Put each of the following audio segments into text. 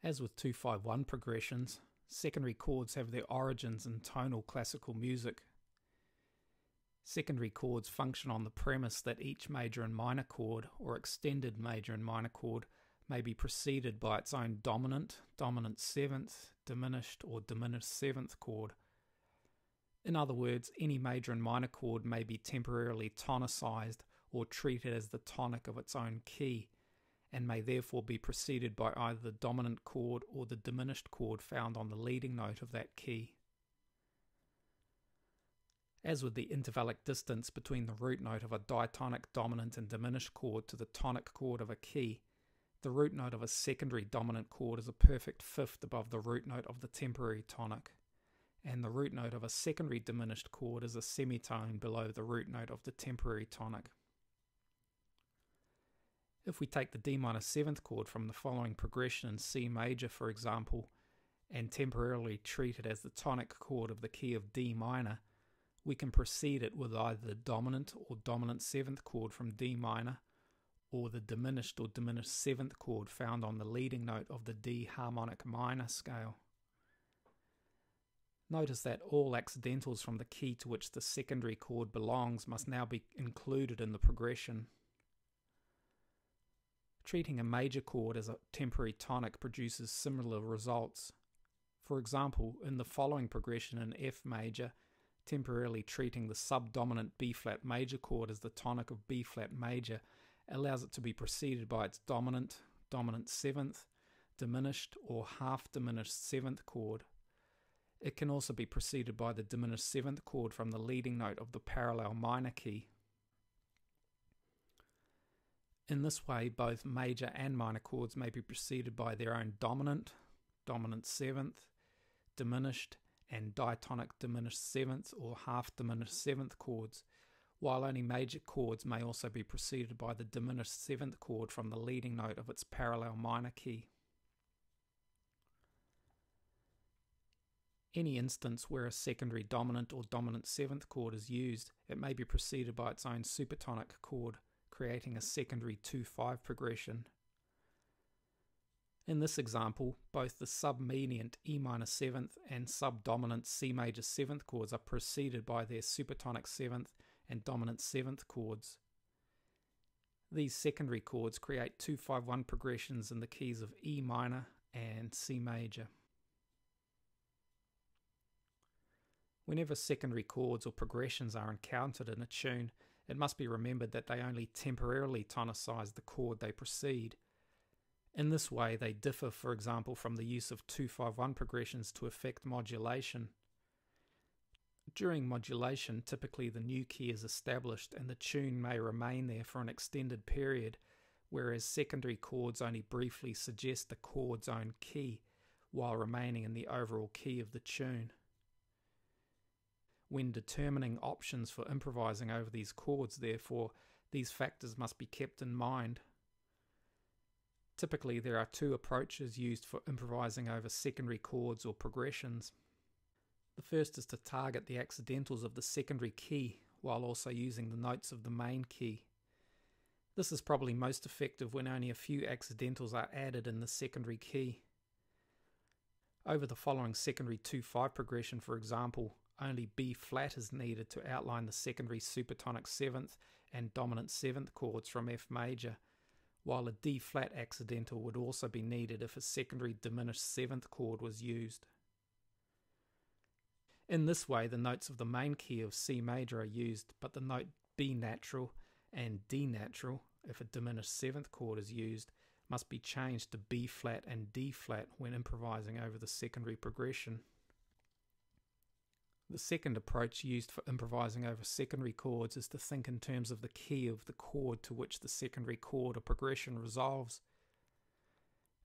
As with 2-5-1 progressions, secondary chords have their origins in tonal classical music. Secondary chords function on the premise that each major and minor chord, or extended major and minor chord, may be preceded by its own dominant, dominant seventh, diminished, or diminished seventh chord. In other words, any major and minor chord may be temporarily tonicized or treated as the tonic of its own key, and may therefore be preceded by either the dominant chord or the diminished chord found on the leading note of that key. As with the intervallic distance between the root note of a diatonic dominant and diminished chord to the tonic chord of a key, the root note of a secondary dominant chord is a perfect fifth above the root note of the temporary tonic, and the root note of a secondary diminished chord is a semitone below the root note of the temporary tonic. If we take the D minor 7th chord from the following progression in C major, for example, and temporarily treat it as the tonic chord of the key of D minor, we can precede it with either the dominant or dominant 7th chord from D minor, or the diminished or diminished 7th chord found on the leading note of the D harmonic minor scale. Notice that all accidentals from the key to which the secondary chord belongs must now be included in the progression. Treating a major chord as a temporary tonic produces similar results. For example, in the following progression in F major, temporarily treating the subdominant B-flat major chord as the tonic of B-flat major allows it to be preceded by its dominant, dominant 7th, diminished or half-diminished 7th chord. It can also be preceded by the diminished 7th chord from the leading note of the parallel minor key. In this way, both major and minor chords may be preceded by their own dominant, dominant 7th, diminished, and diatonic diminished 7th or half-diminished 7th chords, while only major chords may also be preceded by the diminished 7th chord from the leading note of its parallel minor key. Any instance where a secondary dominant or dominant 7th chord is used, it may be preceded by its own supertonic chord, creating a secondary 2-5 progression. In this example, both the submediant E minor 7th and subdominant C major 7th chords are preceded by their supertonic 7th and dominant 7th chords. These secondary chords create 2-5-1 progressions in the keys of E minor and C major. Whenever secondary chords or progressions are encountered in a tune, it must be remembered that they only temporarily tonicize the chord they precede. In this way, they differ, for example, from the use of 2-5-1 progressions to effect modulation. During modulation, typically the new key is established and the tune may remain there for an extended period, whereas secondary chords only briefly suggest the chord's own key, while remaining in the overall key of the tune. When determining options for improvising over these chords, therefore, these factors must be kept in mind. Typically, there are two approaches used for improvising over secondary chords or progressions. The first is to target the accidentals of the secondary key, while also using the notes of the main key. This is probably most effective when only a few accidentals are added in the secondary key. Over the following secondary 2-5 progression, for example, only B flat is needed to outline the secondary supertonic 7th and dominant 7th chords from F major, while a D flat accidental would also be needed if a secondary diminished 7th chord was used. In this way, the notes of the main key of C major are used, but the note B natural and D natural, if a diminished 7th chord is used, must be changed to B flat and D flat when improvising over the secondary progression. The second approach used for improvising over secondary chords is to think in terms of the key of the chord to which the secondary chord or progression resolves.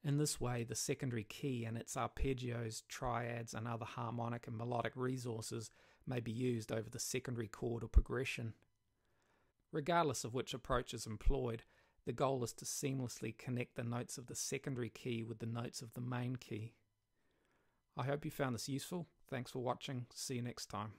In this way, the secondary key and its arpeggios, triads, and other harmonic and melodic resources may be used over the secondary chord or progression. Regardless of which approach is employed, the goal is to seamlessly connect the notes of the secondary key with the notes of the main key. I hope you found this useful. Thanks for watching. See you next time.